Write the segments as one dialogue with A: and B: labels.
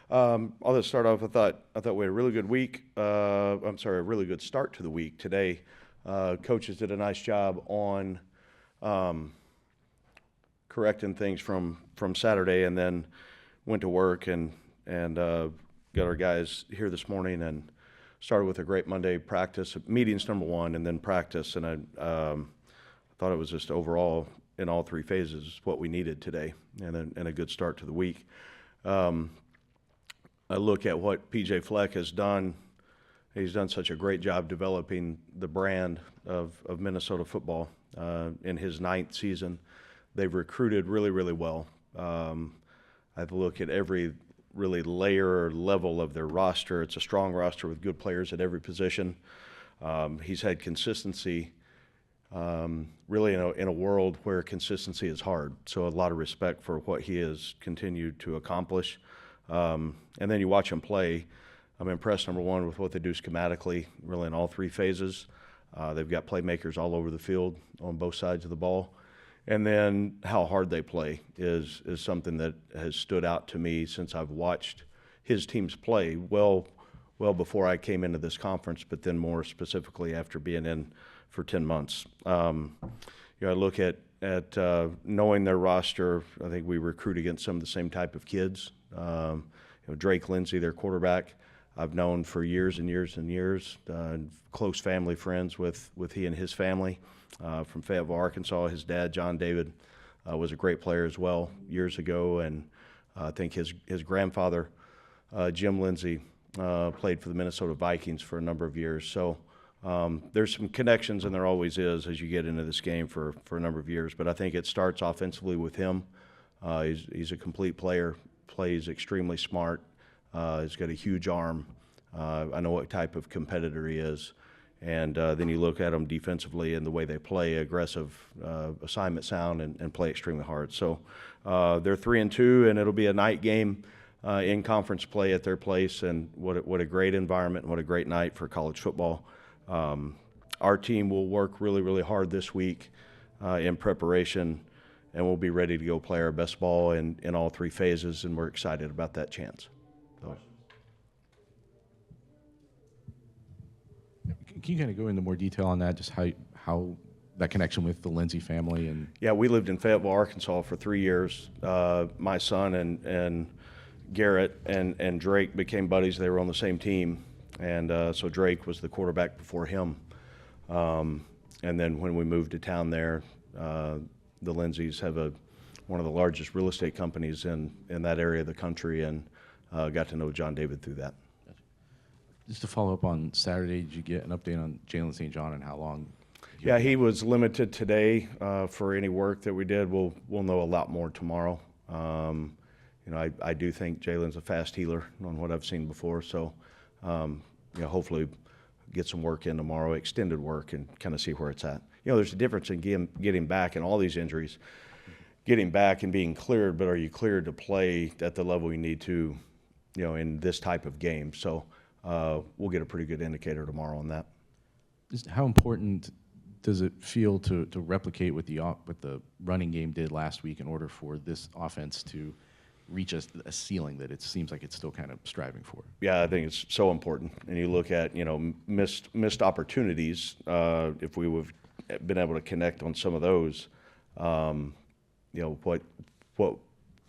A: I'll just start off. I thought we had a really good week. A really good start to the week today. Coaches did a nice job on correcting things from Saturday, and then went to work and got our guys here this morning and started with a great Monday practice. Meetings number one, and then practice. And I thought it was just overall in all three phases what we needed today, and a good start to the week. I look at what PJ Fleck has done. He's done such a great job developing the brand of Minnesota football in his 9th season. They've recruited really, really well. I've looked at every really layer or level of their roster. It's a strong roster with good players at every position. He's had consistency really in a world where consistency is hard. So a lot of respect for what he has continued to accomplish. And then you watch him play. I'm impressed, number one, with what they do schematically, really in all three phases. They've got playmakers all over the field on both sides of the ball. And then how hard they play is something that has stood out to me since I've watched his teams play well before I came into this conference, but then more specifically after being in for 10 months. I look at knowing their roster. I think we recruit against some of the same type of kids. Drake Lindsey, their quarterback, I've known for years and years and years. Close family friends with he and his family from Fayetteville, Arkansas. His dad, John David, was a great player as well years ago, and I think his grandfather, Jim Lindsey, played for the Minnesota Vikings for a number of years. So there's some connections, and there always is as you get into this game for a number of years. But I think it starts offensively with him. He's a complete player, plays extremely smart. He's got a huge arm. I know what type of competitor he is. And then you look at them defensively and the way they play, aggressive, assignment sound, and play extremely hard. So they're 3-2, and it'll be a night game in conference play at their place. And what a great environment and what a great night for college football. Our team will work really, really hard this week in preparation, and we'll be ready to go play our best ball in all three phases, and we're excited about that chance. So.
B: Can you kind of go into more detail on that, just how that connection with the Lindsey family? And
A: yeah, we lived in Fayetteville, Arkansas for 3 years. My son and Garrett and Drake became buddies. They were on the same team, and so Drake was the quarterback before him. And then when we moved to town there, the Lindseys have one of the largest real estate companies in that area of the country, and got to know John David through that.
B: Just to follow up on Saturday, did you get an update on Jalen St. John and how long?
A: Yeah, he was limited today for any work that we did. We'll know a lot more tomorrow. I do think Jalen's a fast healer on what I've seen before. So, hopefully get some work in tomorrow, extended work, and kind of see where it's at. There's a difference in getting back in all these injuries, getting back and being cleared, but are you cleared to play at the level you need to, in this type of game? So we'll get a pretty good indicator tomorrow on that.
B: Just how important does it feel to replicate what the running game did last week in order for this offense to reach a ceiling that it seems like it's still kind of striving for?
A: Yeah, I think it's so important. And you look at, missed opportunities. If we would have been able to connect on some of those, what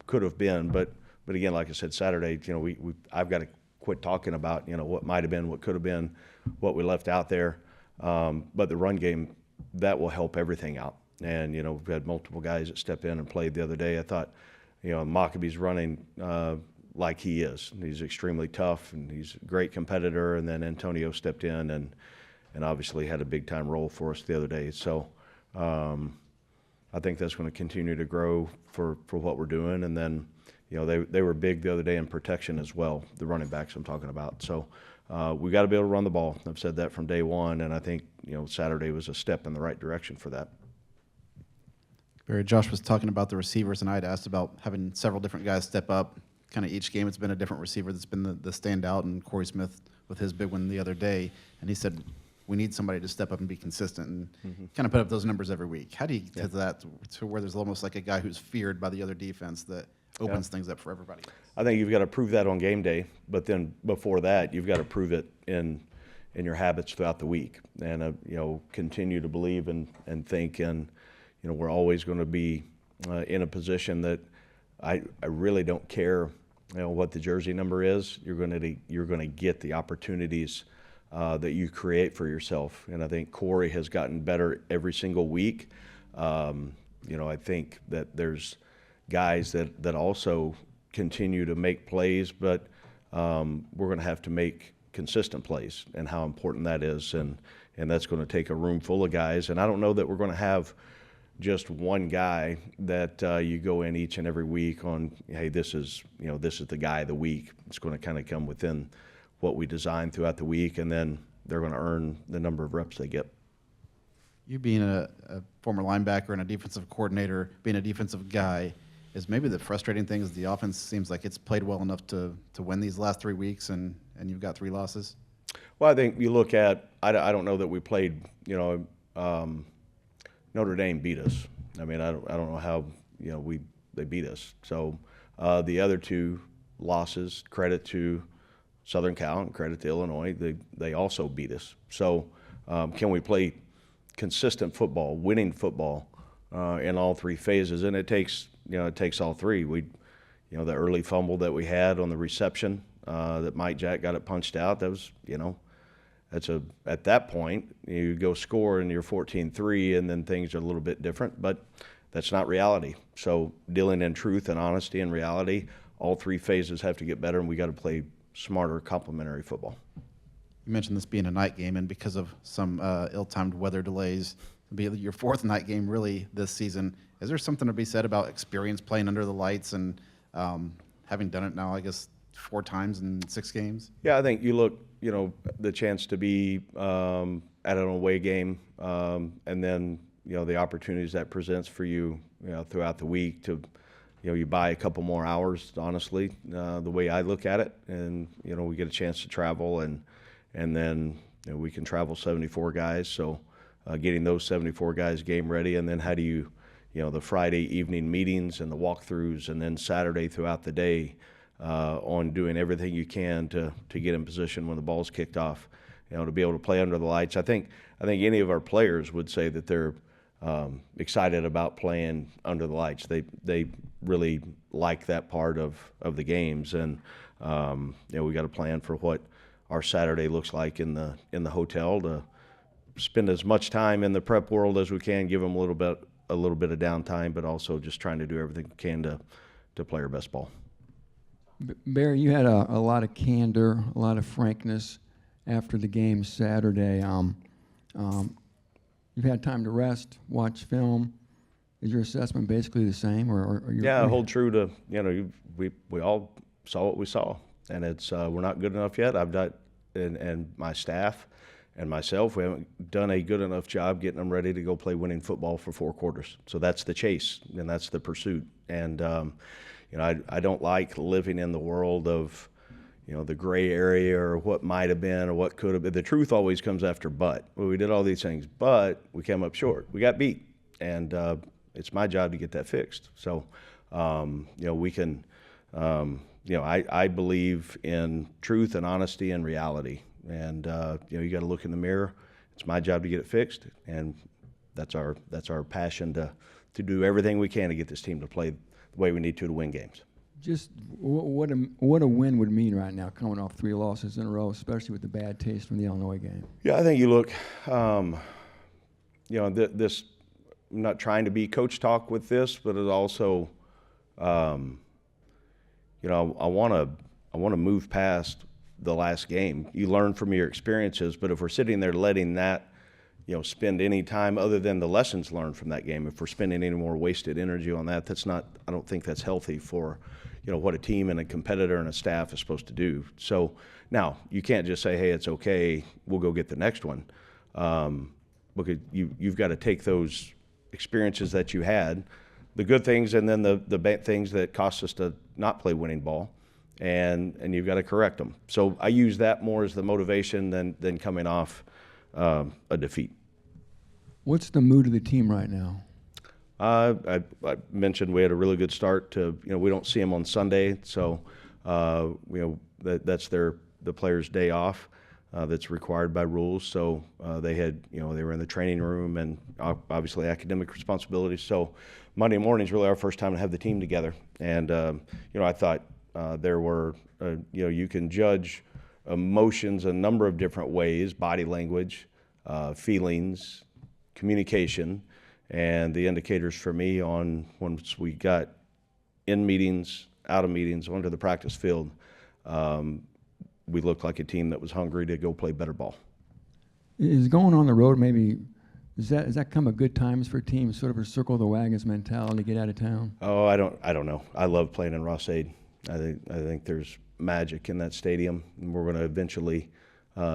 A: could have been. But again, like I said, Saturday, I've got to quit talking about, what might have been, what could have been, what we left out there. But the run game, that will help everything out. And, we've had multiple guys that step in and played the other day. I thought, Maccabee's running like he is. He's extremely tough, and he's a great competitor. And then Antonio stepped in and obviously had a big-time role for us the other day. So I think that's going to continue to grow for what we're doing. And then, they were big the other day in protection as well, the running backs I'm talking about. So we got to be able to run the ball. I've said that from day one, and I think, Saturday was a step in the right direction for that.
C: Barry, Josh was talking about the receivers, and I had asked about having several different guys step up. Kind of each game, it's been a different receiver that's been the standout, and Corey Smith with his big one the other day. And he said, we need somebody to step up and be consistent and kind of put up those numbers every week. How do you get to that to where there's almost like a guy who's feared by the other defense that opens things up for everybody.
A: I think you've got to prove that on game day, but then before that, you've got to prove it in your habits throughout the week, and continue to believe and think, and we're always going to be in a position that I really don't care what the jersey number is. You're going to get the opportunities that you create for yourself, and I think Corey has gotten better every single week. I think that there's guys that also continue to make plays, but we're going to have to make consistent plays, and how important that is, and that's going to take a room full of guys. And I don't know that we're going to have just one guy that you go in each and every week on, hey, this is the guy of the week. It's going to kind of come within what we design throughout the week, and then they're going to earn the number of reps they get.
C: You being a former linebacker and a defensive coordinator, being a defensive guy, is maybe the frustrating thing is the offense seems like it's played well enough to win these last 3 weeks, and you've got 3 losses?
A: Well, I think you look at, I don't know that we played, Notre Dame beat us. I mean, I don't know how, they beat us. So the other 2 losses, credit to Southern Cal and credit to Illinois, they also beat us. So can we play consistent football, winning football in all 3 phases? And it takes all 3. The early fumble that we had on the reception that Mike Jack got it punched out, that was, at that point, you go score and you're 14-3, and then things are a little bit different, but that's not reality. So dealing in truth and honesty and reality, all 3 phases have to get better, and we got to play smarter, complementary football.
C: You mentioned this being a night game, and because of some ill-timed weather delays, it'll be your 4th night game really this season. Is there something to be said about experience playing under the lights and having done it now, I guess, 4 times in 6 games?
A: Yeah, I think you look, the chance to be at an away game, and then, the opportunities that presents for you, throughout the week to, you buy a couple more hours, honestly, the way I look at it. And, we get a chance to travel, and then we can travel 74 guys. So getting those 74 guys game ready, and then how do you, the Friday evening meetings and the walkthroughs, and then Saturday throughout the day on doing everything you can to get in position when the ball's kicked off, to be able to play under the lights. I think any of our players would say that they're excited about playing under the lights. They really like that part of the games, and we got to plan for what our Saturday looks like in the hotel, to spend as much time in the prep world as we can, give them a little bit of downtime, but also just trying to do everything we can to play our best ball.
D: Barry, you had a lot of candor, a lot of frankness after the game Saturday. You've had time to rest, watch film. Is your assessment basically the same, or
A: I hold true to, we all saw what we saw, and it's we're not good enough yet. I've done, and my staff and myself, we haven't done a good enough job getting them ready to go play winning football for 4 quarters. So that's the chase, and that's the pursuit. And I don't like living in the world of, the gray area or what might have been or what could have been. The truth always comes after but. Well, we did all these things, but we came up short. We got beat, and it's my job to get that fixed. So, we can, I believe in truth and honesty and reality. And, you got to look in the mirror. It's my job to get it fixed, and that's our passion to do everything we can to get this team to play the way we need to win games.
D: Just what a win would mean right now, coming off 3 losses in a row, especially with the bad taste from the Illinois game.
A: Yeah, I think you look, this. I'm not trying to be coach talk with this, but it also, I want to move past the last game. You learn from your experiences, but if we're sitting there letting that, spend any time other than the lessons learned from that game, if we're spending any more wasted energy on that, that's not. I don't think that's healthy for, what a team and a competitor and a staff is supposed to do. So now you can't just say, hey, it's okay, we'll go get the next one, because you've got to take those experiences that you had, the good things, and then the bad things that cost us to not play winning ball, and you've got to correct them. So I use that more as the motivation than coming off a defeat.
D: What's the mood of the team right now?
A: I mentioned we had a really good start to, we don't see them on Sunday, so, that's the players' day off, that's required by rules. So, they had, they were in the training room and obviously academic responsibilities. So Monday morning is really our first time to have the team together. And, I thought, there were, you can judge emotions a number of different ways: body language, feelings, communication. And the indicators for me on once we got in meetings, out of meetings, onto the practice field, we looked like a team that was hungry to go play better ball.
D: Is going on the road maybe, does that come at good times for teams, sort of a circle the wagons mentality, get out of town?
A: Oh, I don't know. I love playing in Ross-Ade. I think there's magic in that stadium, and we're going to eventually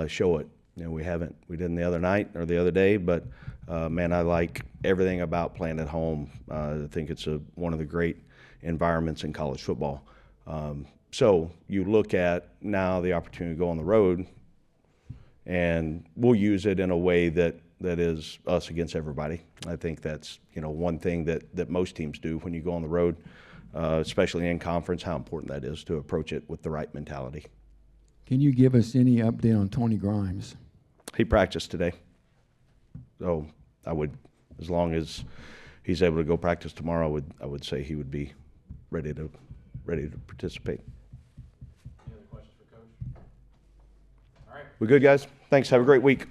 A: show it. We didn't the other night or the other day, but man, I like everything about playing at home. I think it's one of the great environments in college football. So you look at now the opportunity to go on the road, and we'll use it in a way that is us against everybody. I think that's one thing that most teams do when you go on the road, especially in conference, how important that is to approach it with the right mentality.
D: Can you give us any update on Tony Grimes?
A: He practiced today, so I would, as long as he's able to go practice tomorrow, I would say he would be ready to participate.
B: Any other questions for Coach? All right.
A: We good, guys? Thanks. Have a great week.